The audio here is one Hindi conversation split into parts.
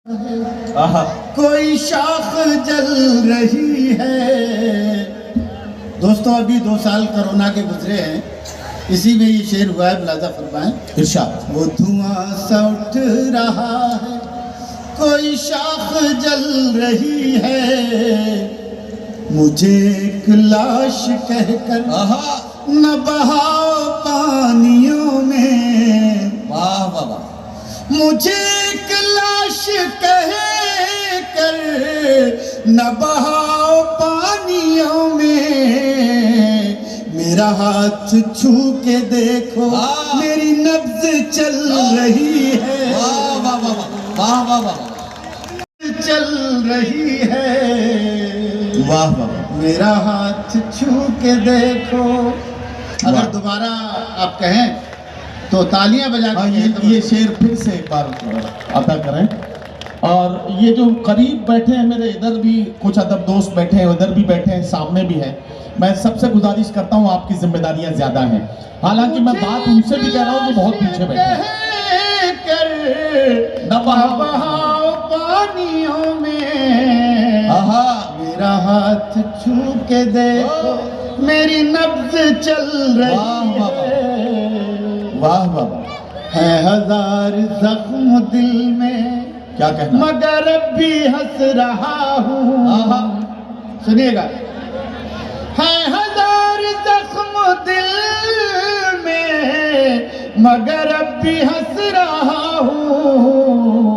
कोई शाख जल रही है। दोस्तों अभी 2 साल कोरोना के गुजरे हैं, इसी में ये शेर हुआ है, मुलाजा फरमाएं इरशाद। वो धुआं सा उठ रहा है, कोई शाख जल रही है, मुझे एक लाश कहकर न बहाओ पानियों में। वाह वाह वाह। मुझे एक लाश कह कर न बहाओ पानियों में, मेरा हाथ छू के देखो मेरी नब्ज चल रही है। वाह वाह वाह वाह वाह वाह। चल रही है। वाह वाह। मेरा हाथ छू के देखो। अगर दोबारा आप कहें तो तालियां बजा के ये शेर फिर से एक बार अदा करें। और ये जो करीब बैठे हैं मेरे, इधर भी कुछ अदब दोस्त बैठे हैं, उधर भी बैठे हैं, सामने भी हैं। मैं सबसे गुजारिश करता हूँ, आपकी जिम्मेदारियां ज्यादा हैं, हालांकि मैं बात उनसे भी कह रहा हूँ जो बहुत पीछे बैठे हैं। न बहाओ पानियों में, मेरा हाथ छू के देखो मेरी नब्ज चल रही है। वाह वाह। है हजार जख्म दिल में, क्या कहना, मगर अब भी हंस रहा हूँ। सुनिएगा। है हजार जख्म दिल में, मगर अब भी हंस रहा हूँ।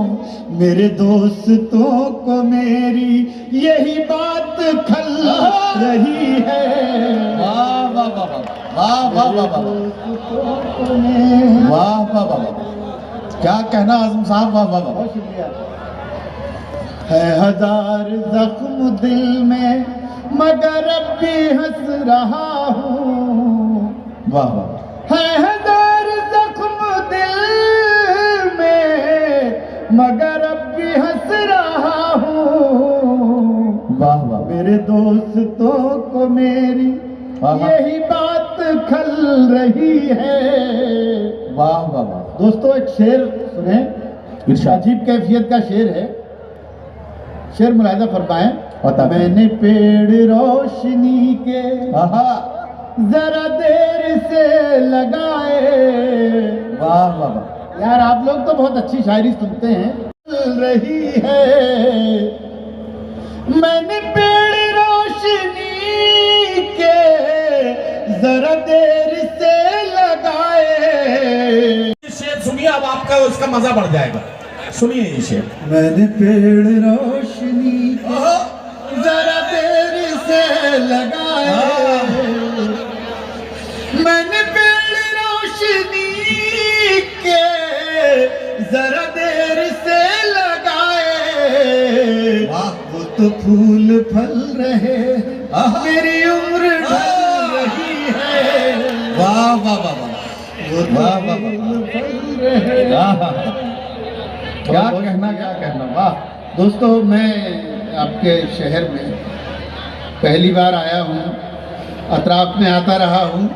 मेरे दोस्तों को मेरी यही बात खल रही है। वाह वाह वाह वाह वाह वाह वाह वाह वाह वाह। क्या कहना आजम साहब, वाह वाह वाह। बहुत शुक्रिया। है हजार जख्म दिल में, मगर अब भी हंस रहा हूँ। वाह वाह। है हजार जख्म दिल में, मगर अब भी हंस रहा हूँ। वाह वाह। मेरे दोस्तों को मेरी यही बात खल रही है। वाह वाह वाह। दोस्तों एक शेर सुने, अजीब कैफियत का शेर है। शेर मुलाहिजा फरमाएं। मैंने पेड़ रोशनी के जरा देर से लगाए। वाह वाह वाह। यार आप लोग तो बहुत अच्छी शायरी सुनते हैं। चल रही है। मैंने पेड़ रोशनी के जरा देर से लगाए। शेर सुनिए, अब आपका उसका मजा बढ़ जाएगा। सुनिए ये शेर। मैंने पेड़ रोशनी के जरा देर से लगाए। मैंने पेड़ रोशनी के जरा देर से लगाए। वो तो फूल फल रहे हैं, मेरी उम्र ढल रही है। वाह वाह वाह वाह। वो तो वाह वाह वाह। फूल फल रहे हैं। क्या कहना, क्या कहना। वाह। दोस्तों मैं आपके शहर में पहली बार आया हूँ, अतराफ में आता रहा हूँ,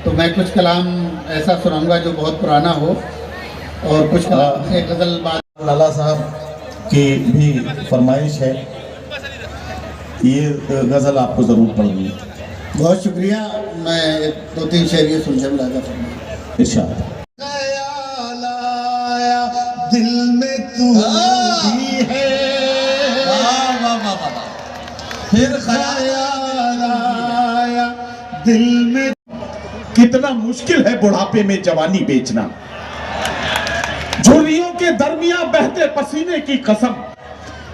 तो मैं कुछ कलाम ऐसा सुनाऊंगा जो बहुत पुराना हो, और कुछ कलाम से गज़ल बात। लाला साहब की भी फरमाइश है, ये गज़ल आपको ज़रूर पढ़नी है। बहुत शुक्रिया। मैं 2-3 शेर ये सुन जाऊँ लाजा फरमाइश। इरशाद। ख्याल आया दिल में तू भी है। वाह वाह वाह वाह। फिर ख्याल आया दिल में। कितना मुश्किल है बुढ़ापे में जवानी बेचना, झुर्रियों के दरमियां बहते पसीने की कसम।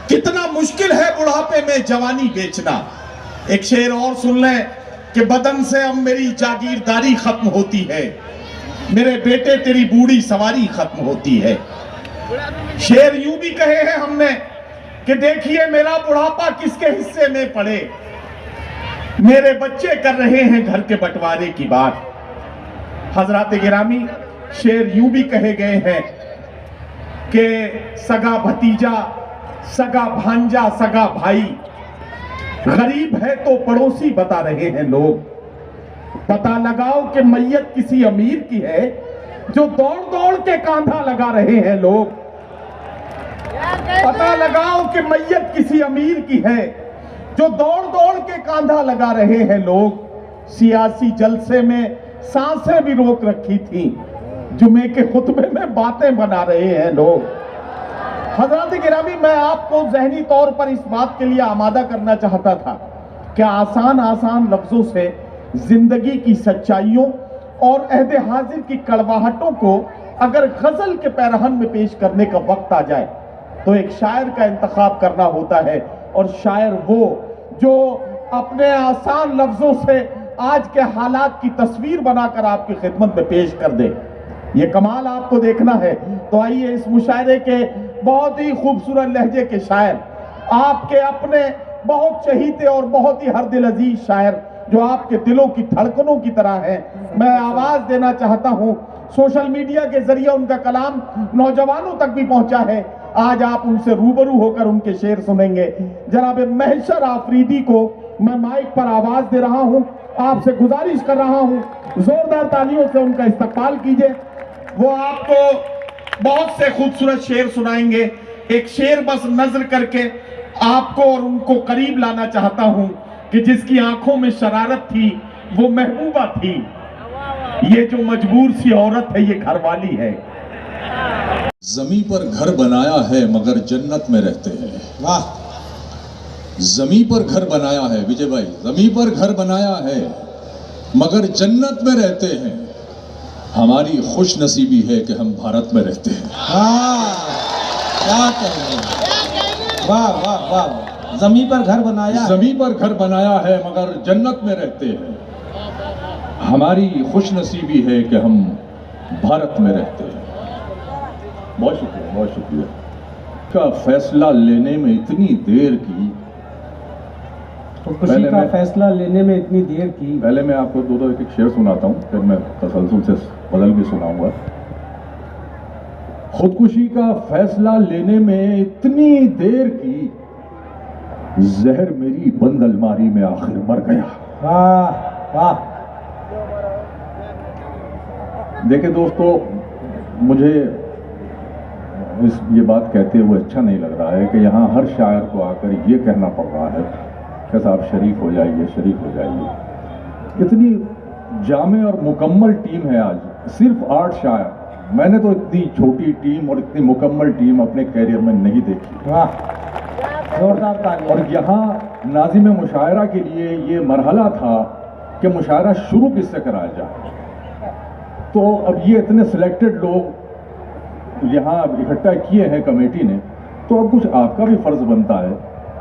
कितना मुश्किल है बुढ़ापे में जवानी बेचना। एक शेर और सुन लें कि बदन से अब मेरी जागीरदारी खत्म होती है, मेरे बेटे तेरी बूढ़ी सवारी खत्म होती है। शेर यूं भी कहे हैं हमने कि देखिए मेरा बुढ़ापा किसके हिस्से में पड़े, मेरे बच्चे कर रहे हैं घर के बंटवारे की बात। हजरात गिरामी, शेर यूं भी कहे गए हैं कि सगा भतीजा, सगा भांजा, सगा भाई, गरीब है तो पड़ोसी बता रहे हैं लोग। पता लगाओ कि मैयत किसी अमीर की है, जो दौड़ दौड़ के कांधा लगा रहे हैं लोग। पता लगाओ कि मैयत किसी अमीर की है जो दौड़ दौड़ के कांधा लगा रहे हैं लोग। सियासी जलसे में सांसें भी रोक रखी थी, जुमे के खुतबे में बातें बना रहे हैं लोग। हजरत गिरामी, मैं आपको ज़हनी तौर पर इस बात के लिए आमादा करना चाहता था कि आसान आसान लफ्जों से जिंदगी की सच्चाइयों और अहदे हाजिर की कड़वाहटों को अगर गजल के पैरहन में पेश करने का वक्त आ जाए तो एक शायर का इंतखाब करना होता है, और शायर वो जो अपने आसान लफ्जों से आज के हालात की तस्वीर बनाकर आपकी खिदमत में पेश कर दे। ये कमाल आपको देखना है तो आइए इस मुशायरे के बहुत ही खूबसूरत लहजे के शायर, आपके अपने बहुत चहीते और बहुत ही हर दिल अजीज शायर जो आपके दिलों की धड़कनों की तरह है, मैं आवाज देना चाहता हूं। सोशल मीडिया के जरिए उनका कलाम नौजवानों तक भी पहुंचा है। आज आप उनसे रूबरू होकर उनके शेर सुनेंगे। जनाब महशर आफरीदी को मैं माइक पर आवाज दे रहा हूं, आपसे गुजारिश कर रहा हूं जोरदार तालियों से उनका इस्तकबाल कीजिए। वो आपको बहुत से खूबसूरत शेर सुनाएंगे। एक शेर बस नजर करके आपको और उनको करीब लाना चाहता हूं कि जिसकी आंखों में शरारत थी वो महबूबा थी, ये जो मजबूर सी औरत है ये घरवाली है। जमी पर घर बनाया है मगर जन्नत में रहते हैं। वाह। जमी पर घर बनाया है विजय भाई, जमी पर घर बनाया है मगर जन्नत में रहते हैं। हमारी खुश नसीबी है कि हम भारत में रहते हैं। क्या कहें, वाह वाह वाह। जमी पर घर बनाया, जमी पर घर बनाया है मगर जन्नत में रहते हैं। हमारी खुश नसीबी है कि हम भारत में रहते हैं। बहुत शुक्रिया, बहुत शुक्रिया। का फैसला लेने में इतनी देर की, खुदकुशी का फैसला लेने में इतनी देर की। पहले मैं आपको दो एक शेर सुनाता हूँ, फिर मैं तसलसल से बदल भी सुनाऊंगा। खुदकुशी का फैसला लेने में इतनी देर की, जहर मेरी बंद अलमारी में आखिर मर गया। वाह वाह। देखिए दोस्तों, मुझे ये बात कहते हुए अच्छा नहीं लग रहा है कि यहाँ हर शायर को आकर ये कहना पड़ रहा है कि साहब शरीक हो जाइए, शरीक हो जाइए। इतनी जामे और मुकम्मल टीम है आज, सिर्फ 8 शायर। मैंने तो इतनी छोटी टीम और इतनी मुकम्मल टीम अपने कैरियर में नहीं देखी। वाह, जोरदार ताली। और यहाँ नाज़िम मुशायरा के लिए ये मरहला था कि मुशायरा शुरू किससे कराया जाए। तो अब ये इतने सिलेक्टेड लोग यहाँ इकट्ठा किए हैं कमेटी ने, तो अब कुछ आपका भी फर्ज बनता है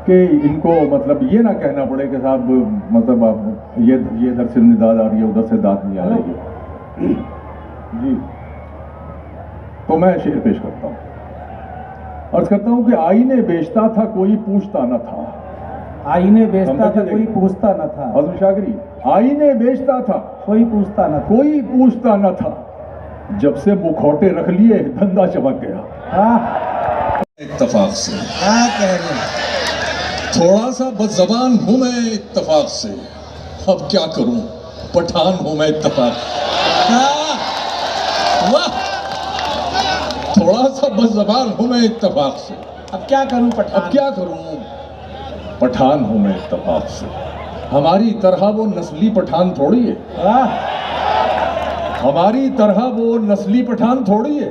कि इनको मतलब ये ना कहना पड़े कि साहब मतलब आप ये इधर से दाद आ रही है, उधर से दाद नहीं आ रही है। जी, तो मैं शेर पेश करता हूँ। अर्ज करता हूँ कि आईने बेचता था कोई पूछता न था। आईने बेचता था कोई पूछता न था। आज़म शागरी, आईने बेचता था कोई पूछता न था। कोई पूछता न था। जब से मुखौटे रख लिए धंधा चमक गया। इत्तफाक से क्या कह रहे, थोड़ा सा बदजबान हूं मैं इत्तफाक से। अब क्या करूं, पठान हूं मैं इत्तफाक। वाह, थोड़ा सा बदजबान हूं मैं इत्तफाक से। अब क्या करूं पठान, अब क्या करूं, पठान हूं मैं इत्तफाक से। हमारी तरह वो नस्ली पठान थोड़ी है। वाह, हमारी तरह वो नस्ली पठान थोड़ी है।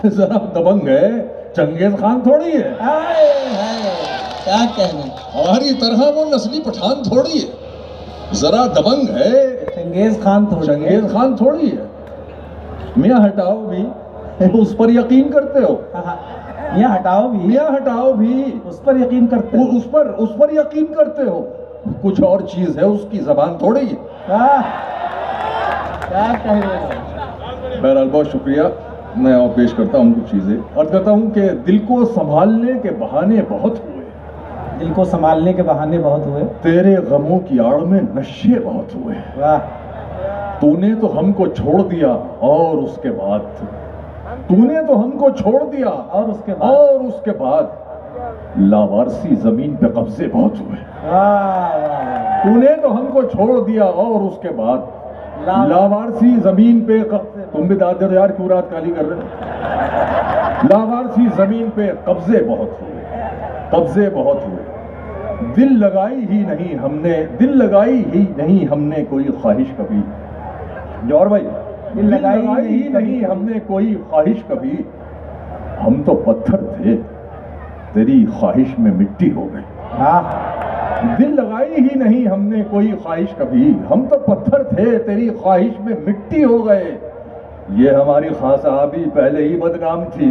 जरा दबंग है, चंगेज खान थोड़ी है। हाय हाय, क्या कहना। हमारी तरह वो नस्ली पठान थोड़ी है, जरा दबंग है, चंगेज खान थोड़ी है। चंगेज खान थोड़ी है। मियाँ हटाओ भी उस पर यकीन करते हो। मियाँ हटाओ भी, मियाँ हटाओ भी उस पर यकीन करते हो। उस पर यकीन करते हो। कुछ और चीज है, उसकी जबान थोड़ी है। क्या कह रहे हो। बहरहाल बहुत शुक्रिया। मैं और पेश करता हूँ कुछ चीजें। और कहता हूँ कि दिल को संभालने के बहाने बहुत हुए, दिल को संभालने के बहाने बहुत हुए। तेरे गमों की आड़ में नशे बहुत हुए। वाह, तूने तो हमको छोड़ दिया और उसके बाद, तूने तो हमको छोड़ दिया और उसके बाद लावारसी जमीन पे कब्जे बहुत हुए। वाह वाह, तूने तो हमको छोड़ दिया और उसके बाद लावारसी जमीन पे तुम भी दाद दो यार, क्यों रात काली कर रहे हो? लावारसी जमीन पे कब्जे बहुत हुए, कब्जे बहुत हुए। दिल लगाई ही नहीं हमने कोई ख्वाहिश कभी। जौहर भाई, दिल लगाई ही नहीं हमने कोई ख्वाहिश कभी। हम तो पत्थर थे, तेरी ख्वाहिश में मिट्टी हो गए। दिल लगाई ही नहीं हमने कोई ख्वाहिश कभी। हम तो पत्थर थे, तेरी ख्वाहिश में मिट्टी हो गए। ये हमारी खां साहबी पहले ही बदनाम थी,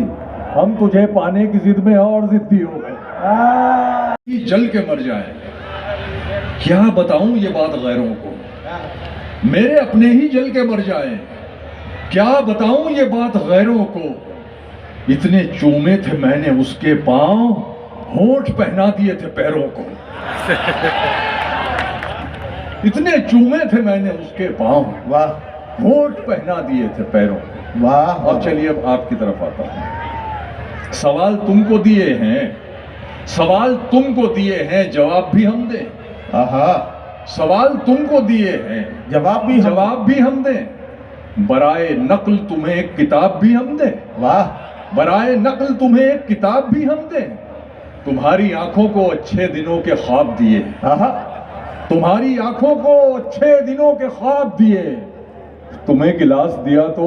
हम तुझे पाने की जिद में और जिद्दी हो गए। जल के मर जाए, क्या बताऊं ये बात गैरों को। मेरे अपने ही जल के मर जाए, क्या बताऊं ये बात गैरों को। इतने चूमे थे मैंने उसके पांव, होंठ पहना दिए थे पैरों को। इतने चूमे थे मैंने उसके पांव, वाह, होंठ पहना दिए थे पैरों को। वाह। अब चलिए, अब आपकी तरफ आता हूं। सवाल तुमको दिए हैं, सवाल तुमको दिए हैं, जवाब भी हम दें। आहा, सवाल तुमको दिए हैं, जवाब भी हम दें। बराए नकल तुम्हें एक किताब भी हम दें। वाह, बराए नकल तुम्हें एक किताब भी हम दें। तुम्हारी आंखों को अच्छे दिनों के ख्वाब दिए। आहा, तुम्हारी आंखों को अच्छे दिनों के ख्वाब दिए। तुम्हें गिलास दिया तो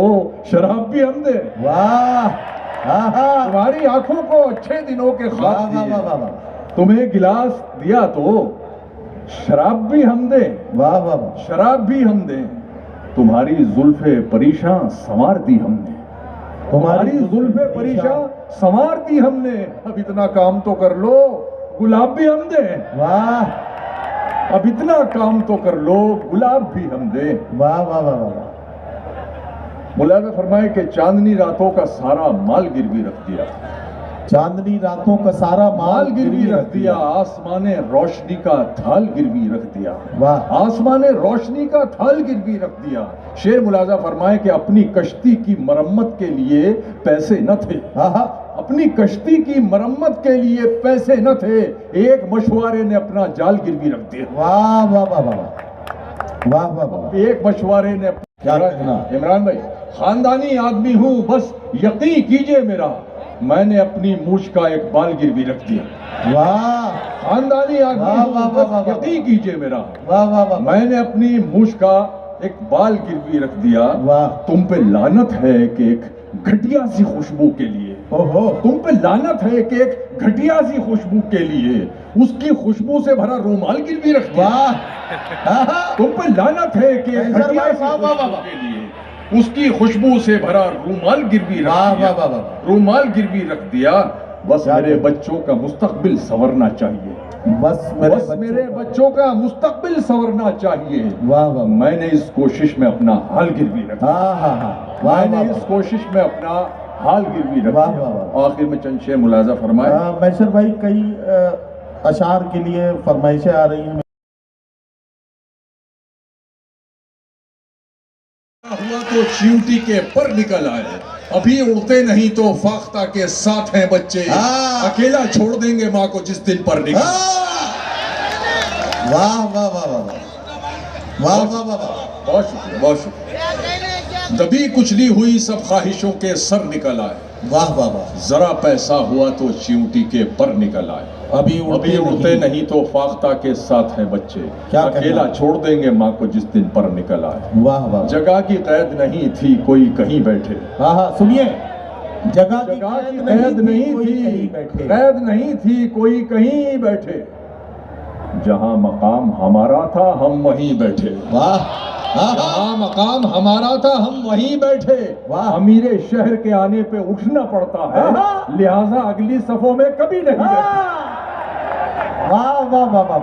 शराब भी हम दे। वाह, आहा, तुम्हारी आंखों को अच्छे दिनों के ख्वाब वाह, वाह, दिए। वाह, वाह, वाह, तुम्हें गिलास दिया तो शराब भी हम दे। वाह, वाह, वाह। शराब भी हम दे। तुम्हारी जुल्फे परेशान संवार दी हमने। तुम्हारी जुल्फे परेशान संवार दी हमने। अब इतना काम तो कर लो, गुलाब भी हम दे। वाह, अब इतना काम तो कर लो, गुलाब भी हम दे। वाह, वाह, वाह, वाह। मुलाज़ा फरमाए कि चांदनी रातों का सारा माल गिरवी रख दिया। चांदनी रातों का सारा माल गिरवी रख दिया। आसमाने रोशनी का थाल गिरवी रख दिया। वाह, आसमाने रोशनी का थाल गिरवी रख दिया। शेर मुलाज़ा फरमाए कि अपनी कश्ती की मरम्मत के लिए पैसे न थे। आहा, अपनी कश्ती की मरम्मत के लिए पैसे न थे, एक मशवारे ने अपना जाल गिरवी रख दिया। वाह, वाह, वाह, वाह, वाह, वाह, वाह। एक मशवारे ने क्या कहना? इमरान भाई, खानदानी आदमी हूं, बस यकीन कीजिए मेरा, मैंने अपनी मूछ का एक बाल गिरवी रख दिया। वाह, खानदानी आदमी वाह, हूं, वाह, बस वाह, वाह, यकीन कीजिए मेरा, वाह, वाह, वाह, मैंने अपनी मूछ का एक बाल गिरवी रख दिया। वाह। तुम पे लानत है कि एक घटिया सी खुशबू के लिए, ओहो, तुम पे लानत है कि एक घटिया सी खुशबू के लिए उसकी खुशबू से भरा रूमाल गिरवी रख दिया। वाह, आहा, तुम पे लानत है कि एक कैसर घटिया भाई, सी वाह, वाह, खुशबू वाह, के लिए उसकी खुशबू से भरा रूमाल गिरवी रख वाह, दिया। वाह, वाह, वाह। रूमाल गिरवी रख दिया। बस क्या मेरे कहते? बच्चों का मुस्तकबिल संवरना चाहिए। बस बस मेरे बच्चों का मुस्तकबिल संवरना चाहिए। वाह, वाह, मैंने इस कोशिश में अपना हाल गिरवी रखा। हाँ, हाँ, हाँ, वाह, मैंने वाह, इस कोशिश में अपना हाल गिरवी रखा। वाह, वाह, वाह। आखिर में चंद शेर मुलाजा फरमाए। मैसर भाई, कई अशार के लिए फरमाइशें आ रही हैं। हुआ तो चींटी के पर निकल आए, अभी उड़ते नहीं तो फाख्ता के साथ हैं बच्चे। हाँ। अकेला छोड़ देंगे माँ को जिस दिन पर निकल। वाह, वाह, वाह, वाह, वाह, वाह, वाह, वाह। बहुत शुक्रिया, बहुत शुक्रिया। दबी कुचली हुई सब ख्वाहिशों के सर निकल आए। वाह, वाह, वाह। जरा पैसा हुआ तो चींटी के पर निकल आए, अभी अभी उड़ते नहीं तो फाख्ता के साथ हैं बच्चे। क्या अकेला कहना? छोड़ देंगे माँ को जिस दिन पर निकल आए। वाह, वाह। जगह की कैद नहीं थी कोई कहीं बैठे। हाँ, हाँ, सुनिए, जगह की जगह की कैद कैद नहीं कोई थी, कहीं बैठे। कैद नहीं थी कोई कहीं बैठे। जहां मकाम हमारा था हम वहीं बैठे। वाह, हाँ, जहां मकाम हमारा था हम वहीं बैठे। वाह। अमीरे शहर के आने पे उठना पड़ता है, हाँ। लिहाजा अगली सफों में कभी नहीं बैठे। वाह, वाह, वाह, वाह,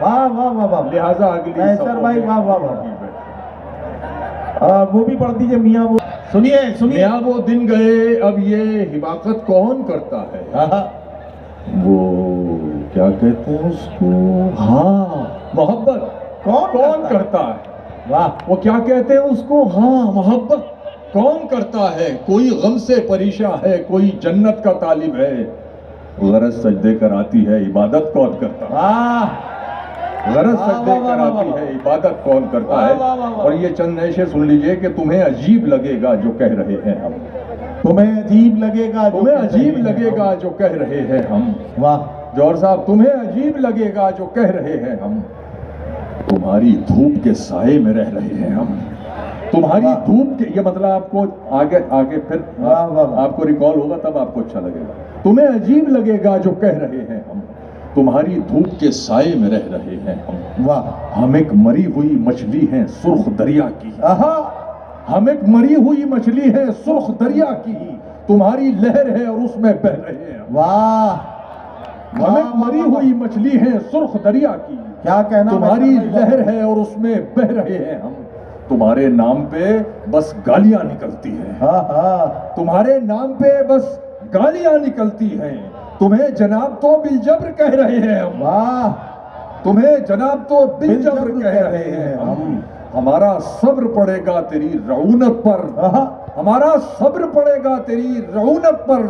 वाह, वाह, वाह, वाह। लिहाजा अगली कैसर सफों भाई, में वाह, वाह, वाह। नहीं बैठे। वो भी पढ़ दीजिए मियाँ, वो सुनिए, सुनिए। मियां वो दिन गए अब ये हिमाकत कौन करता है। हाँ, हाँ, वो क्या कहते हैं उसको, हाँ, मोहब्बत कौन करता है। वाह, वो क्या कहते हैं उसको, हाँ, मोहब्बत कौन करता है। कोई गम से परेशान है, कोई जन्नत का तालिब है, गरज सजदे कराती है, इबादत कौन करता है। वाह, गरज सजदे कराती है, इबादत कौन करता है। और ये चंद नशे सुन लीजिए कि तुम्हें अजीब लगेगा जो कह रहे हैं हम, तुम्हें अजीब लगेगा, तुम्हें अजीब लगेगा जो कह रहे हैं हम। वाह जौहर साहब, तुम्हें अजीब लगेगा जो कह रहे हैं हम, तुम्हारी धूप के साए में रह रहे हैं हम। तुम्हारी धूप के, ये मतलब आपको आगे आगे फिर आपको रिकॉल होगा तब आपको अच्छा लगेगा। तुम्हें अजीब लगेगा जो कह रहे हैं हम, तुम्हारी धूप के साए में रह रहे हैं हम। वाह, हम एक मरी हुई मछली हैं सुर्ख दरिया की। हम एक मरी हुई मछली है सुर्ख दरिया की, तुम्हारी लहर है और उसमें बह रहे हैं। वाह, हम एक मरी हुई मछली है सुर्ख दरिया की, क्या कहना, तुम्हारी लहर है और उसमें बह रहे हैं हम। तुम्हारे नाम पे बस गालियां निकलती हैं, तुम्हारे नाम पे बस गालियां निकलती हैं। तुम्हें जनाब तो बिलजब्र कह रहे हैं हम। वाह, तुम्हें जनाब तो बिलजब्र कह रहे हैं हम। हमारा सब्र पड़ेगा तेरी रऊनत पर, हमारा सब्र पड़ेगा तेरी रऊनत पर,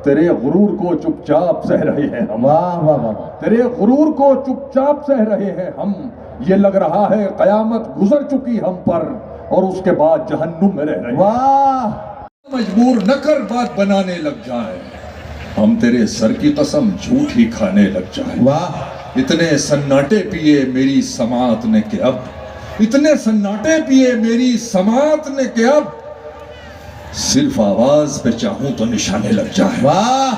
तेरे गुरूर को चुपचाप सह रहे हैं हम। वाह वाह वाह, तेरे गुरूर को चुपचाप सह रहे हैं हम। ये लग रहा है कयामत गुजर चुकी हम पर और उसके बाद जहन्नुम में रह रहे हैं। वाह, मजबूर न कर बात बनाने लग जाए, हम तेरे सर की कसम झूठ ही खाने लग जाए। वाह, इतने सन्नाटे पिए मेरी समात ने कि अब, इतने सन्नाटे पिए मेरी समात ने कि अब सिर्फ आवाज पे चाहूं तो निशाने लग जाए। वाह,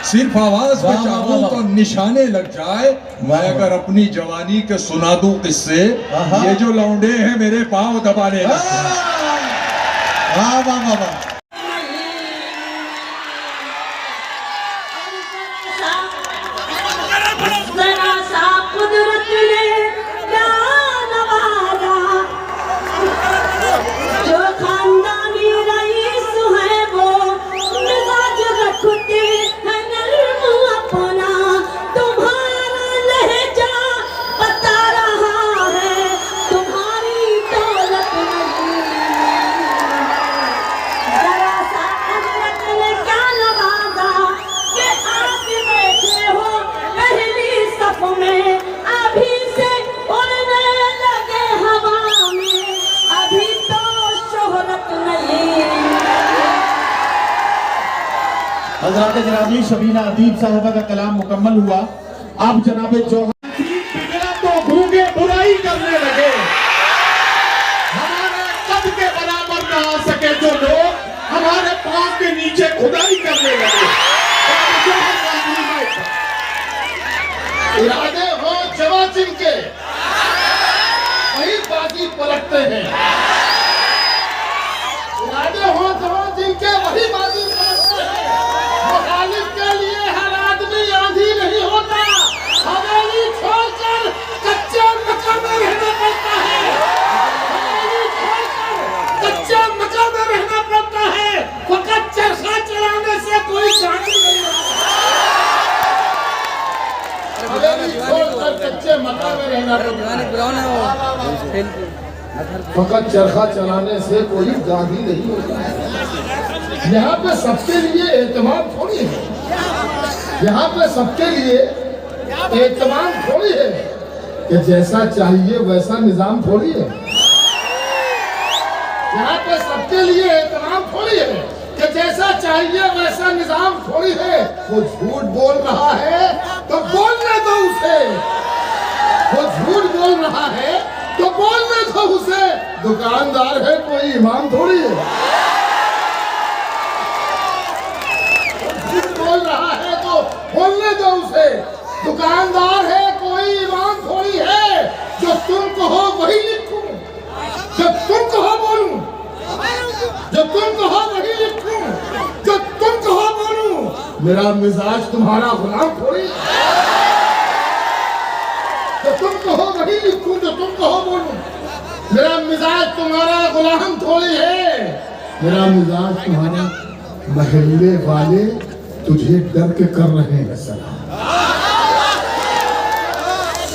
सिर्फ आवाज पे वाह, चाहूं वाह, तो निशाने लग जाए। मैं अगर अपनी जवानी के सुना दूं किस्से, ये जो लौंडे हैं मेरे पांव दबाने लग जाए। वाह वाह वाह वाह, जरा सा कुदरत ने प्यार नवाजा, जो खानदानी रईस है वो मिजाज रखते हैं नर्म अपना, तुम्हारा लहजा बता रहा है तुम्हारी दौलत नहीं। जरा सा कुदरत ने क्या नवाजा कि आप बैठे हो पहली सफ में, अभी से उड़ने लगे हवा में, अभी तो शोहरत नहीं। हजरात जनाबी शबीना अदीब साहबा का कलाम मुकम्मल हुआ। आप जनाबे जौहर बिगड़ा तो गूंगे बुराई करने लगे, हमारे कद के बराबर न आ सके जो लोग हमारे पांव के नीचे खुदाई करने लगे। इरादे हो जवा जिनके वही बाजी पलटते हैं, इरादे हो जवा जिनके वही बाजी पलटते हैं। मुखालिफ के लिए हर आदमी आंधी नहीं होता, हवेली छोड़कर कच्चे मकान में रहना पड़ता है, हवेली छोड़कर कच्चे मकान में रहना पड़ता है। फकत चरखा चलाने से कोई गाड़ी नहीं होता, हवेली छोड़कर कच्चे मकान में रहना पड़ता है। फकत चरखा चलाने से कोई गांधी नहीं होता है। यहाँ पे सबके लिए एतमाम थोड़ी है, यहाँ पे सबके लिए एतमाम थोड़ी है कि जैसा चाहिए वैसा निजाम थोड़ी है। यहाँ पे सबके लिए एतमाम थोड़ी है कि जैसा चाहिए वैसा निजाम थोड़ी है। वो झूठ बोल रहा है तो बोलने दो उसे, वो झूठ बोल रहा है तो बोलने दो उसे। दुकानदार है कोई इमाम थोड़ी है, झूठ बोल रहा है तो बोलने दो उसे। दुकानदार है कोई इमाम थोड़ी है, जो तुम कहो वही लिखूं, जो तुम कहो बोलूं, जो तुम कहो वही लिखूं, जो तुम कहो बोलूं। मेरा मिजाज तुम्हारा गुलाम थोड़ी है, जो तुम कहो वही लिखूं, जो तुम कहो बोलूं। मेरा मिजाज तुम्हारा गुलाम थोड़ी है, मेरा मिजाज तुम्हारा। महल्ले वाले तुझे डर के कर रहे हैं सलाम,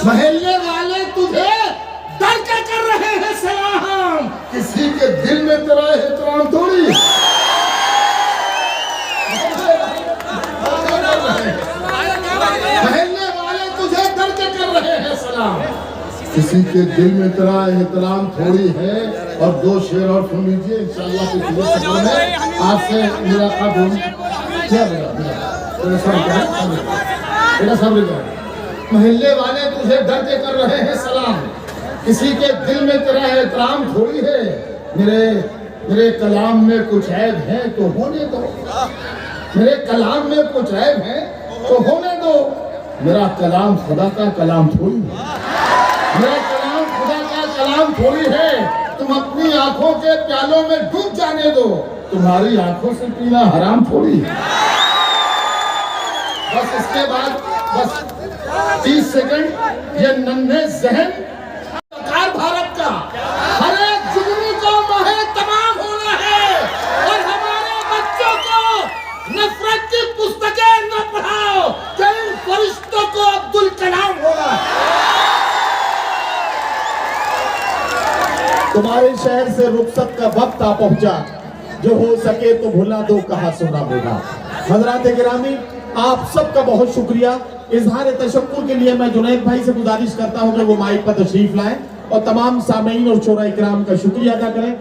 महल्ले वाले तुझे डर के कर रहे हैं सलाम। किसी के दिल में तेरा एहतराम थोड़ी, महल्ले वाले तुझे डर के कर रहे हैं सलाम। किसी के दिल में तेरा एहतराम थोड़ी है। और दो शेर और सुन लीजिए इंशाअल्लाह पिछले सफर में आपसे मुलाकात होगी। क्या बेटा सब्र कर। महल्ले वाले तुझे डर के कर रहे हैं सलाम। किसी के दिल में तेरा एहतराम थोड़ी है। मेरे कलाम में कुछ ऐब है तो होने दो। मेरे कलाम में कुछ ऐब है तो होने दो। मेरा कलाम खुदा का कलाम थोड़ी है। मेरा कलाम खुदा का कलाम थोड़ी है। तुम अपनी आंखों के प्यालों में डूब जाने दो। तुम्हारी आंखों से पीना हराम थोड़ी है। बस इसके बाद बस 30 सेकंड ये नन्हे जहन सरकार भारत का हर एक जुगनू को माहे तमाम होना है। और हमारे बच्चों को नफरत की पुस्तकें न पढ़ाओ। कई फरिश्तों को अब्दुल कलाम होना है। तुम्हारे शहर से रुखसत का वक्त आ पहुंचा। जो हो सके तो भुला दो कहा सुना बोला। हजरात गिरामी, आप सबका बहुत शुक्रिया। इजहार तशक्कुर के लिए मैं जुनैद भाई से गुजारिश करता हूं कि वो माइक पर तशरीफ लाएं और तमाम सामीन और शोरा इकराम का शुक्रिया अदा करें।